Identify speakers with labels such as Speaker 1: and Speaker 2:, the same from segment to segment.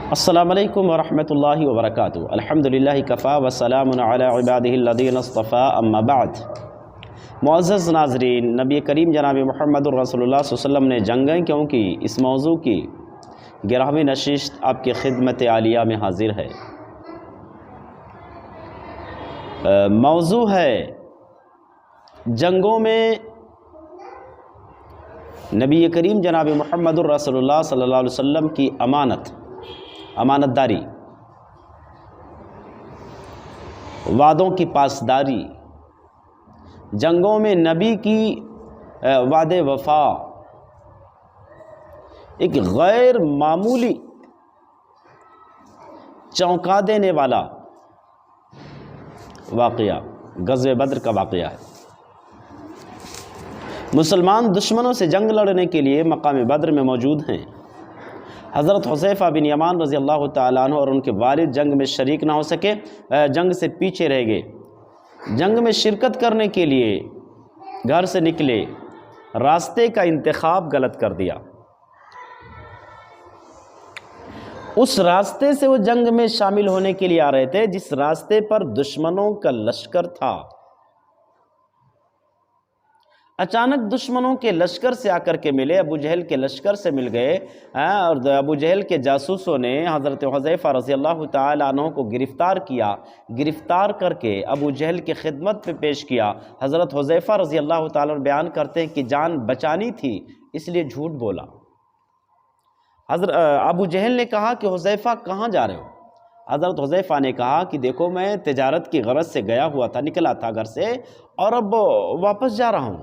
Speaker 1: السلام علیکم ورحمۃ اللہ وبرکاتہ۔ الحمدللہ کفا وسلام علی عبادہ الذین اصطفیٰ، اما بعد۔ معزز ناظرین، نبی کریم جناب محمد الرسول اللہ صلی اللہ علیہ وسلم نے جنگیں کیوں کی، اس موضوع کی 11ویں نشست آپ کی خدمت عالیہ میں حاضر ہے۔ موضوع ہے جنگوں میں نبی کریم جناب محمد الرسول اللہ صلی اللہ علیہ وسلم کی امانت داری، وعدوں کی پاسداری، جنگوں میں نبی کی وعدے وفا، ایک غیر معمولی چونکا دینے والا واقعہ غزوہ بدر کا واقعہ ہے۔ مسلمان دشمنوں سے جنگ لڑنے کے لیے مقام بدر میں موجود ہیں۔ حضرت حذیفہ بن یمان رضی اللہ تعالیٰ عنہ اور ان کے والد جنگ میں شریک نہ ہو سکے، جنگ سے پیچھے رہ گئے۔ جنگ میں شرکت کرنے کے لیے گھر سے نکلے، راستے کا انتخاب غلط کر دیا۔ اس راستے سے وہ جنگ میں شامل ہونے کے لیے آ رہے تھے جس راستے پر دشمنوں کا لشکر تھا۔ اچانک دشمنوں کے لشکر سے آ کر کے ملے، ابو جہل کے لشکر سے مل گئے، اور ابو جہل کے جاسوسوں نے حضرت حذیفہ رضی اللہ تعالیٰ عنہ کو گرفتار کیا۔ گرفتار کر کے ابو جہل کی خدمت پہ پیش کیا۔ حضرت حذیفہ رضی اللہ تعالیٰ عنہ بیان کرتے ہیں کہ جان بچانی تھی اس لیے جھوٹ بولا۔ ابو جہل نے کہا کہ حذیفہ کہاں جا رہے ہو؟ حضرت حذیفہ نے کہا کہ دیکھو میں تجارت کی غرض سے گیا ہوا تھا، نکلا تھا گھر سے اور اب واپس جا رہا ہوں۔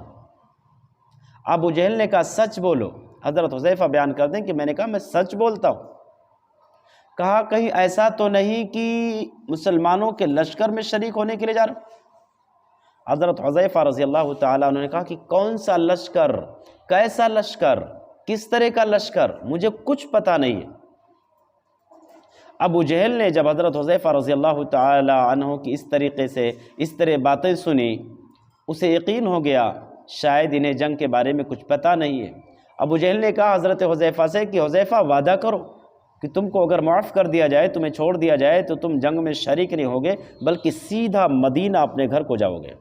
Speaker 1: ابو جہل نے کہا سچ بولو۔ حضرت حذیفہ بیان کرتے ہیں کہ میں نے کہا میں سچ بولتا ہوں۔ کہا کہیں ایسا تو نہیں کہ مسلمانوں کے لشکر میں شریک ہونے کے لیے جا رہا ہوں؟ حضرت حذیفہ رضی اللہ تعالیٰ عنہ نے کہا کہ کون سا لشکر، کیسا لشکر، کس طرح کا لشکر، مجھے کچھ پتہ نہیں ہے۔ ابو جہل نے جب حضرت حذیفہ رضی اللہ تعالیٰ عنہ کی اس طرح باتیں سنی، اسے یقین ہو گیا شاید انہیں جنگ کے بارے میں کچھ پتہ نہیں ہے۔ ابو جہل نے کہا حضرت حذیفہ سے کہ حذیفہ وعدہ کرو کہ تم کو اگر معاف کر دیا جائے، تمہیں چھوڑ دیا جائے تو تم جنگ میں شریک نہیں ہوگے بلکہ سیدھا مدینہ اپنے گھر کو جاؤ گے۔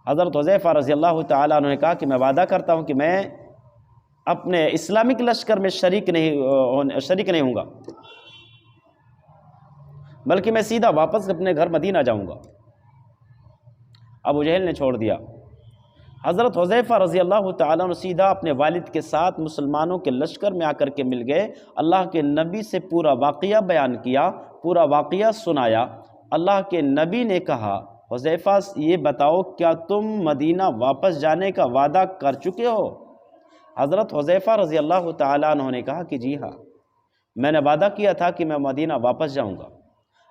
Speaker 1: حضرت حذیفہ رضی اللہ تعالیٰ عنہ نے کہا کہ میں وعدہ کرتا ہوں کہ میں اپنے اسلامک لشکر میں شریک نہیں ہوں گا بلکہ میں سیدھا واپس اپنے گھر مدینہ جاؤں گا۔ ابو جہل نے چھوڑ دیا۔ حضرت حذیفہ رضی اللہ تعالیٰ عنہ سیدھا اپنے والد کے ساتھ مسلمانوں کے لشکر میں آ کر کے مل گئے۔ اللہ کے نبی سے پورا واقعہ بیان کیا، پورا واقعہ سنایا۔ اللہ کے نبی نے کہا حذیفہ یہ بتاؤ کیا تم مدینہ واپس جانے کا وعدہ کر چکے ہو؟ حضرت حذیفہ رضی اللہ تعالیٰ عنہ نے کہا کہ جی ہاں، میں نے وعدہ کیا تھا کہ میں مدینہ واپس جاؤں گا۔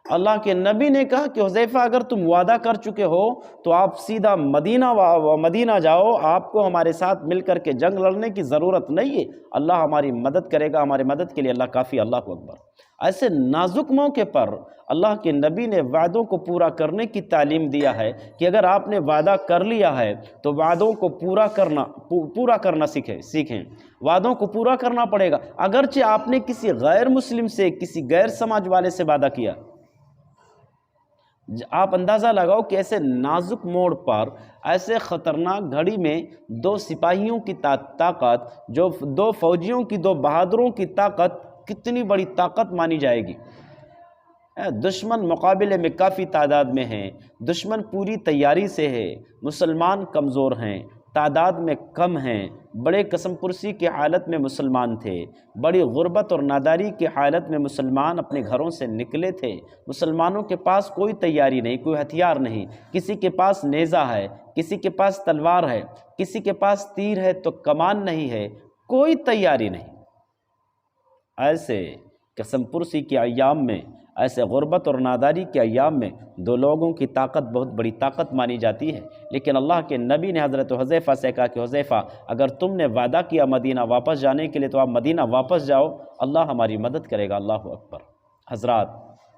Speaker 1: اللہ کے نبی نے کہا کہ حذیفہ اگر تم وعدہ کر چکے ہو تو آپ سیدھا مدینہ جاؤ، آپ کو ہمارے ساتھ مل کر کے جنگ لڑنے کی ضرورت نہیں ہے، اللہ ہماری مدد کرے گا، ہماری مدد کے لیے اللہ کافی، اللہ اکبر۔ ایسے نازک موقع پر اللہ کے نبی نے وعدوں کو پورا کرنے کی تعلیم دیا ہے کہ اگر آپ نے وعدہ کر لیا ہے تو وعدوں کو پورا کرنا سیکھیں۔ وعدوں کو پورا کرنا پڑے گا، اگرچہ آپ نے کسی غیر مسلم سے، کسی غیر سماج والے سے وعدہ کیا۔ آپ اندازہ لگاؤ کہ ایسے نازک موڑ پر، ایسے خطرناک گھڑی میں دو سپاہیوں کی طاقت، جو دو فوجیوں کی، دو بہادروں کی طاقت کتنی بڑی طاقت مانی جائے گی۔ دشمن مقابلے میں کافی تعداد میں ہیں، دشمن پوری تیاری سے ہے، مسلمان کمزور ہیں، تعداد میں کم ہیں، بڑے قسم پرسی کی حالت میں مسلمان تھے، بڑی غربت اور ناداری کی حالت میں مسلمان اپنے گھروں سے نکلے تھے۔ مسلمانوں کے پاس کوئی تیاری نہیں، کوئی ہتھیار نہیں، کسی کے پاس نیزہ ہے، کسی کے پاس تلوار ہے، کسی کے پاس تیر ہے تو کمان نہیں ہے، کوئی تیاری نہیں۔ ایسے قسم پرسی کے ایام میں، ایسے غربت اور ناداری کے ایام میں دو لوگوں کی طاقت بہت بڑی طاقت مانی جاتی ہے۔ لیکن اللہ کے نبی نے حضرت حذیفہ سے کہا کہ حذیفہ اگر تم نے وعدہ کیا مدینہ واپس جانے کے لیے تو آپ مدینہ واپس جاؤ، اللہ ہماری مدد کرے گا، اللہ اکبر۔ حضرات،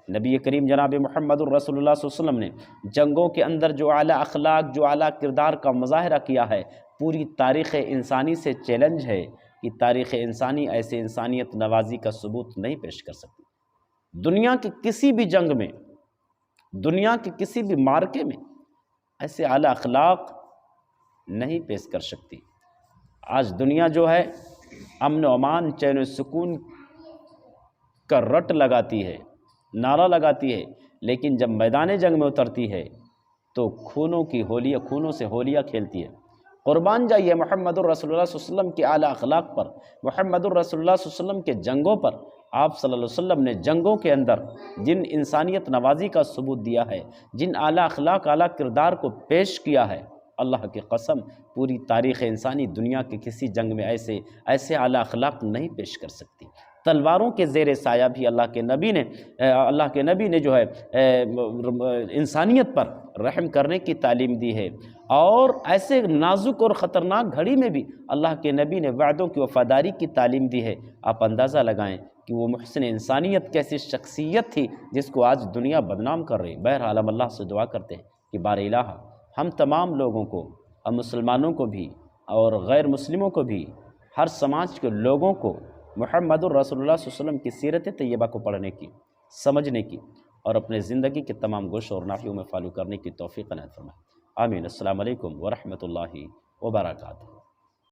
Speaker 1: نبی کریم جناب محمد الرسول اللہ صلی اللہ علیہ وسلم نے جنگوں کے اندر جو اعلیٰ اخلاق، جو اعلیٰ کردار کا مظاہرہ کیا ہے، پوری تاریخ انسانی سے چیلنج ہے کہ تاریخ انسانی ایسے انسانیت نوازی کا ثبوت نہیں پیش کر سکتی۔ دنیا کے کسی بھی جنگ میں، دنیا کے کسی بھی معرکے میں ایسے اعلیٰ اخلاق نہیں پیش کر سکتی۔ آج دنیا جو ہے امن و امان، چین و سکون کا رٹ لگاتی ہے، نعرہ لگاتی ہے، لیکن جب میدان جنگ میں اترتی ہے تو خونوں سے ہولیاں کھیلتی ہے۔ قربان جائیے محمد الرسول اللہ صلی اللہ علیہ وسلم کے اعلیٰ اخلاق پر، محمد الرسول اللہ صلی اللہ علیہ وسلم کے جنگوں پر۔ آپ صلی اللہ علیہ وسلم نے جنگوں کے اندر جن انسانیت نوازی کا ثبوت دیا ہے، جن اعلیٰ اخلاق، اعلیٰ کردار کو پیش کیا ہے، اللہ کی قسم پوری تاریخ انسانی دنیا کے کسی جنگ میں ایسے اعلیٰ اخلاق نہیں پیش کر سکتی۔ تلواروں کے زیر سایہ بھی اللہ کے نبی نے جو ہے انسانیت پر رحم کرنے کی تعلیم دی ہے، اور ایسے نازک اور خطرناک گھڑی میں بھی اللہ کے نبی نے وعدوں کی وفاداری کی تعلیم دی ہے۔ آپ اندازہ لگائیں کہ وہ محسن انسانیت کیسی شخصیت تھی جس کو آج دنیا بدنام کر رہی۔ بہرحال ہم اللہ سے دعا کرتے ہیں کہ بار الہ ہم تمام لوگوں کو، ہم مسلمانوں کو بھی اور غیر مسلموں کو بھی، ہر سماج کے لوگوں کو محمد الرسول اللہ صلی اللہ علیہ وسلم کی سیرت طیبہ کو پڑھنے کی، سمجھنے کی اور اپنے زندگی کے تمام گوش اور ناحیوں میں فالو کرنے کی توفیق عنایت فرمائے۔ آمین۔ السلام علیکم ورحمۃ اللہ وبرکاتہ۔